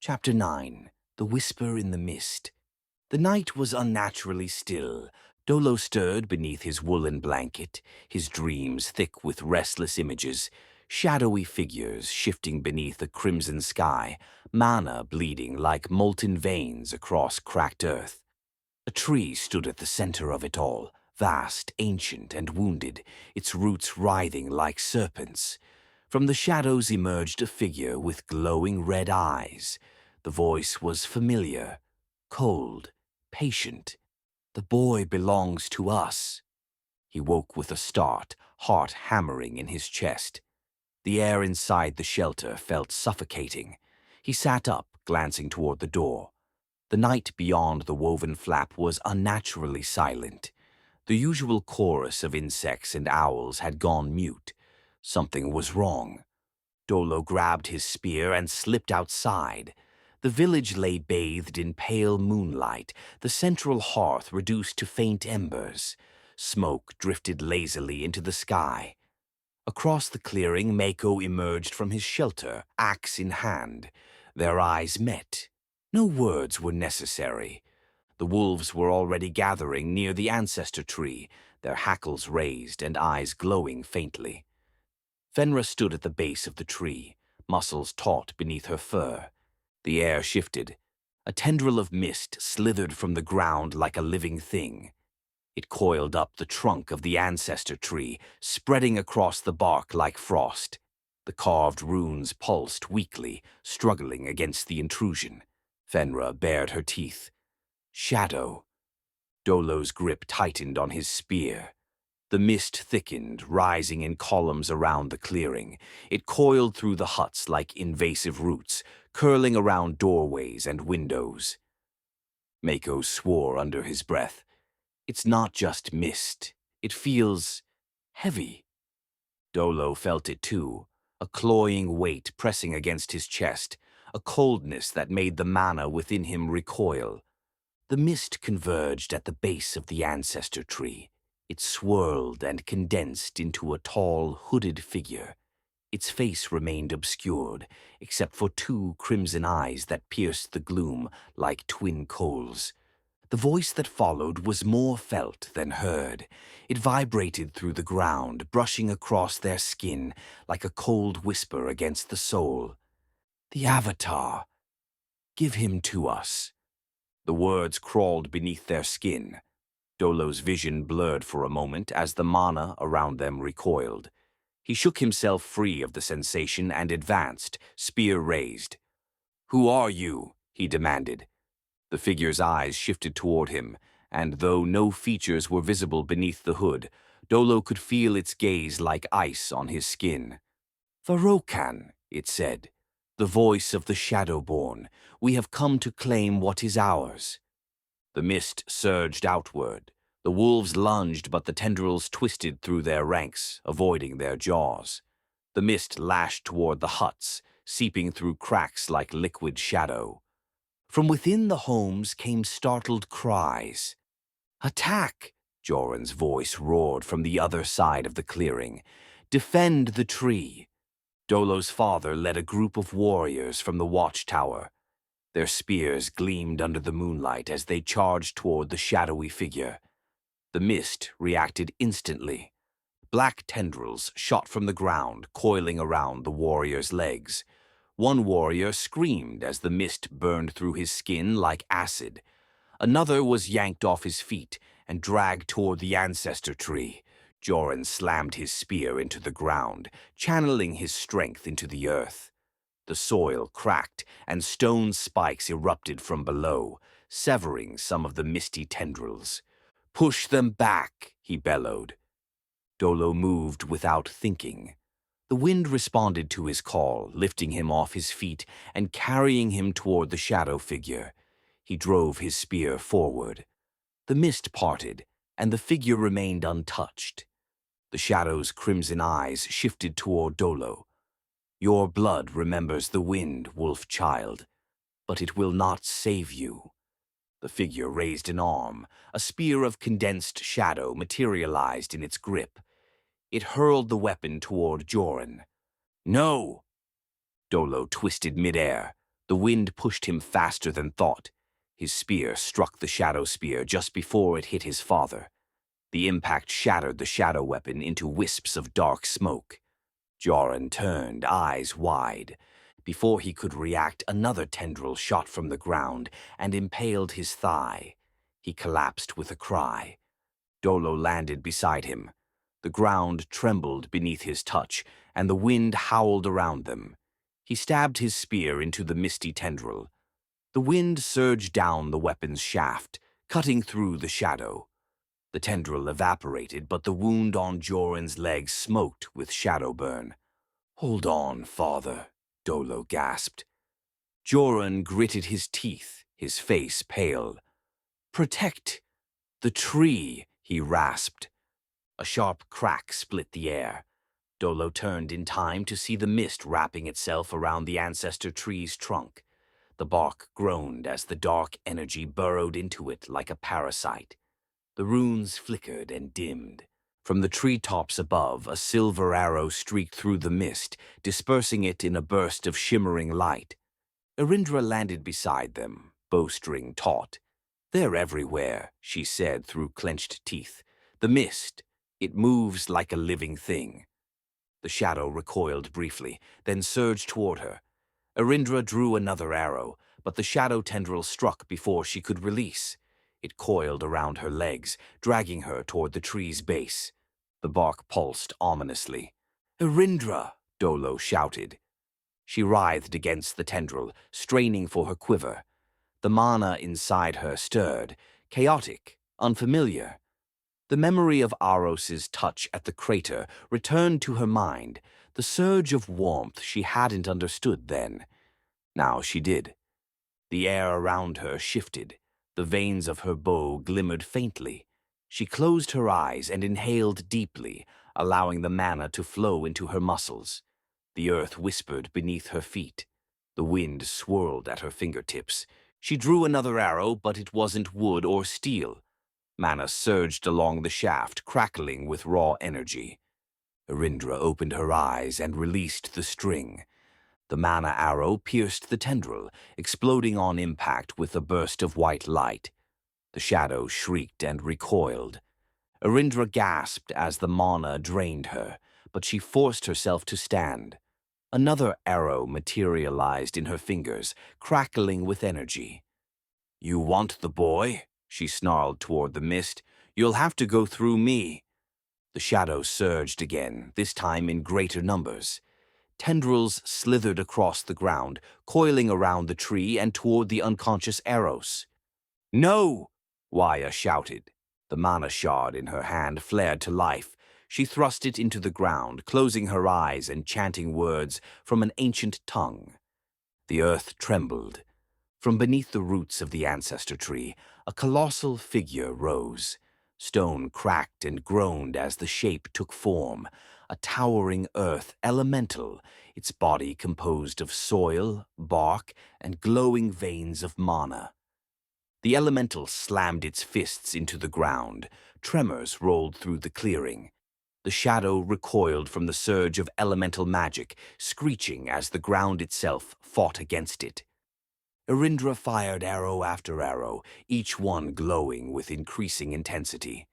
Chapter 9. The Whisper in the Mist. The night was unnaturally still. Dolo stirred beneath his woolen blanket, his dreams thick with restless images, shadowy figures shifting beneath a crimson sky, mana bleeding like molten veins across cracked earth. A tree stood at the center of it all, vast, ancient, and wounded, its roots writhing like serpents. From the shadows emerged a figure with glowing red eyes. The voice was familiar, cold, patient. "The boy belongs to us." He woke with a start, heart hammering in his chest. The air inside the shelter felt suffocating. He sat up, glancing toward the door. The night beyond the woven flap was unnaturally silent. The usual chorus of insects and owls had gone mute. Something was wrong. Dolo grabbed his spear and slipped outside. The village lay bathed in pale moonlight, the central hearth reduced to faint embers. Smoke drifted lazily into the sky. Across the clearing, Mako emerged from his shelter, axe in hand. Their eyes met. No words were necessary. The wolves were already gathering near the ancestor tree, their hackles raised and eyes glowing faintly. Fenra stood at the base of the tree, muscles taut beneath her fur. The air shifted. A tendril of mist slithered from the ground like a living thing. It coiled up the trunk of the ancestor tree, spreading across the bark like frost. The carved runes pulsed weakly, struggling against the intrusion. Fenra bared her teeth. Shadow. Dolo's grip tightened on his spear. The mist thickened, rising in columns around the clearing. It coiled through the huts like invasive roots, curling around doorways and windows. Mako swore under his breath. "It's not just mist. It feels heavy." Dolo felt it too, a cloying weight pressing against his chest, a coldness that made the mana within him recoil. The mist converged at the base of the ancestor tree. It swirled and condensed into a tall, hooded figure. Its face remained obscured, except for two crimson eyes that pierced the gloom like twin coals. The voice that followed was more felt than heard. It vibrated through the ground, brushing across their skin like a cold whisper against the soul. "The Avatar. Give him to us." The words crawled beneath their skin. Dolo's vision blurred for a moment as the mana around them recoiled. He shook himself free of the sensation and advanced, spear raised. "Who are you?" he demanded. The figure's eyes shifted toward him, and though no features were visible beneath the hood, Dolo could feel its gaze like ice on his skin. "Varokan," it said, "the voice of the Shadowborn. We have come to claim what is ours." The mist surged outward. The wolves lunged, but the tendrils twisted through their ranks, avoiding their jaws. The mist lashed toward the huts, seeping through cracks like liquid shadow. From within the homes came startled cries. "Attack!" Joran's voice roared from the other side of the clearing. "Defend the tree!" Dolo's father led a group of warriors from the watchtower. Their spears gleamed under the moonlight as they charged toward the shadowy figure. The mist reacted instantly. Black tendrils shot from the ground, coiling around the warrior's legs. One warrior screamed as the mist burned through his skin like acid. Another was yanked off his feet and dragged toward the ancestor tree. Joran slammed his spear into the ground, channeling his strength into the earth. The soil cracked, and stone spikes erupted from below, severing some of the misty tendrils. "Push them back," he bellowed. Dolo moved without thinking. The wind responded to his call, lifting him off his feet and carrying him toward the shadow figure. He drove his spear forward. The mist parted, and the figure remained untouched. The shadow's crimson eyes shifted toward Dolo. "Your blood remembers the wind, wolf child, but it will not save you." The figure raised an arm. A spear of condensed shadow materialized in its grip. It hurled the weapon toward Joran. "No!" Dolo twisted midair. The wind pushed him faster than thought. His spear struck the shadow spear just before it hit his father. The impact shattered the shadow weapon into wisps of dark smoke. Joran turned, eyes wide. Before he could react, another tendril shot from the ground and impaled his thigh. He collapsed with a cry. Dolo landed beside him. The ground trembled beneath his touch, and the wind howled around them. He stabbed his spear into the misty tendril. The wind surged down the weapon's shaft, cutting through the shadow. The tendril evaporated, but the wound on Joran's leg smoked with shadow burn. "Hold on, father," Dolo gasped. Joran gritted his teeth, his face pale. "Protect the tree," he rasped. A sharp crack split the air. Dolo turned in time to see the mist wrapping itself around the ancestor tree's trunk. The bark groaned as the dark energy burrowed into it like a parasite. The runes flickered and dimmed. From the treetops above, a silver arrow streaked through the mist, dispersing it in a burst of shimmering light. Erindra landed beside them, bowstring taut. "They're everywhere," she said through clenched teeth. "The mist, it moves like a living thing." The shadow recoiled briefly, then surged toward her. Erindra drew another arrow, but the shadow tendril struck before she could release. It coiled around her legs, dragging her toward the tree's base. The bark pulsed ominously. "Erindra!" Dolo shouted. She writhed against the tendril, straining for her quiver. The mana inside her stirred, chaotic, unfamiliar. The memory of Aros's touch at the crater returned to her mind, the surge of warmth she hadn't understood then. Now she did. The air around her shifted. The veins of her bow glimmered faintly. She closed her eyes and inhaled deeply, allowing the mana to flow into her muscles. The earth whispered beneath her feet. The wind swirled at her fingertips. She drew another arrow, but it wasn't wood or steel. Mana surged along the shaft, crackling with raw energy. Erindra opened her eyes and released the string. The mana arrow pierced the tendril, exploding on impact with a burst of white light. The shadow shrieked and recoiled. Erindra gasped as the mana drained her, but she forced herself to stand. Another arrow materialized in her fingers, crackling with energy. "You want the boy?" she snarled toward the mist. "You'll have to go through me." The shadow surged again, this time in greater numbers. Tendrils slithered across the ground, coiling around the tree and toward the unconscious Eros. "No!" Waya shouted. The mana shard in her hand flared to life. She thrust it into the ground, closing her eyes and chanting words from an ancient tongue. The earth trembled. From beneath the roots of the ancestor tree, a colossal figure rose. Stone cracked and groaned as the shape took form. A towering earth elemental, its body composed of soil, bark, and glowing veins of mana. The elemental slammed its fists into the ground. Tremors rolled through the clearing. The shadow recoiled from the surge of elemental magic, screeching as the ground itself fought against it. Erindra fired arrow after arrow, each one glowing with increasing intensity.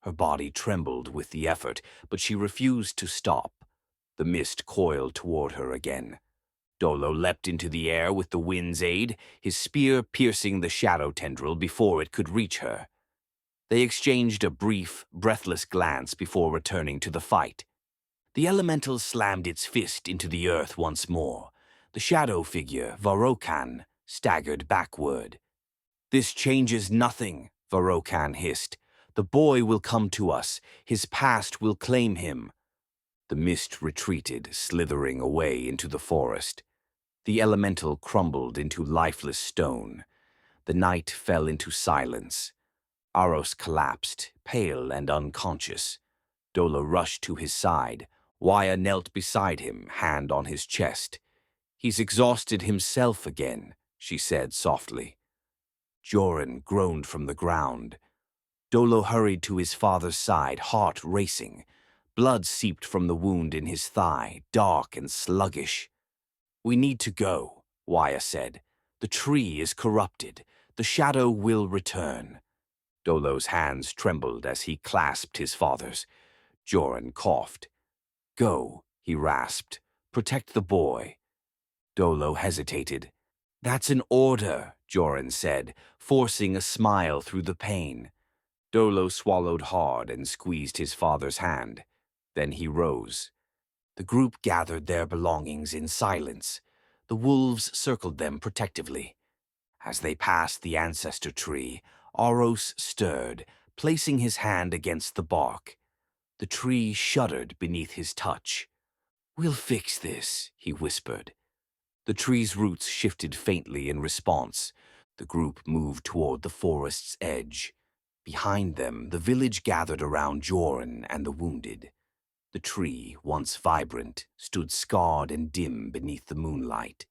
Her body trembled with the effort, but she refused to stop. The mist coiled toward her again. Dolo leapt into the air with the wind's aid, his spear piercing the shadow tendril before it could reach her. They exchanged a brief, breathless glance before returning to the fight. The elemental slammed its fist into the earth once more. The shadow figure, Varokan, staggered backward. "This changes nothing," Varokan hissed. "The boy will come to us. His past will claim him." The mist retreated, slithering away into the forest. The elemental crumbled into lifeless stone. The night fell into silence. Aros collapsed, pale and unconscious. Dolo rushed to his side. Waya knelt beside him, hand on his chest. "He's exhausted himself again," she said softly. Joran groaned from the ground. Dolo hurried to his father's side, heart racing. Blood seeped from the wound in his thigh, dark and sluggish. "We need to go," Waya said. The tree is corrupted. The shadow will return. Dolo's hands trembled as he clasped his father's. Joran coughed. Go, he rasped. Protect the boy. Dolo hesitated. That's an order, Joran said, forcing a smile through the pain. Dolo swallowed hard and squeezed his father's hand. Then he rose. The group gathered their belongings in silence. The wolves circled them protectively. As they passed the ancestor tree, Aros stirred, placing his hand against the bark. The tree shuddered beneath his touch. We'll fix this, he whispered. The tree's roots shifted faintly in response. The group moved toward the forest's edge. Behind them, the village gathered around Joran and the wounded. The tree, once vibrant, stood scarred and dim beneath the moonlight.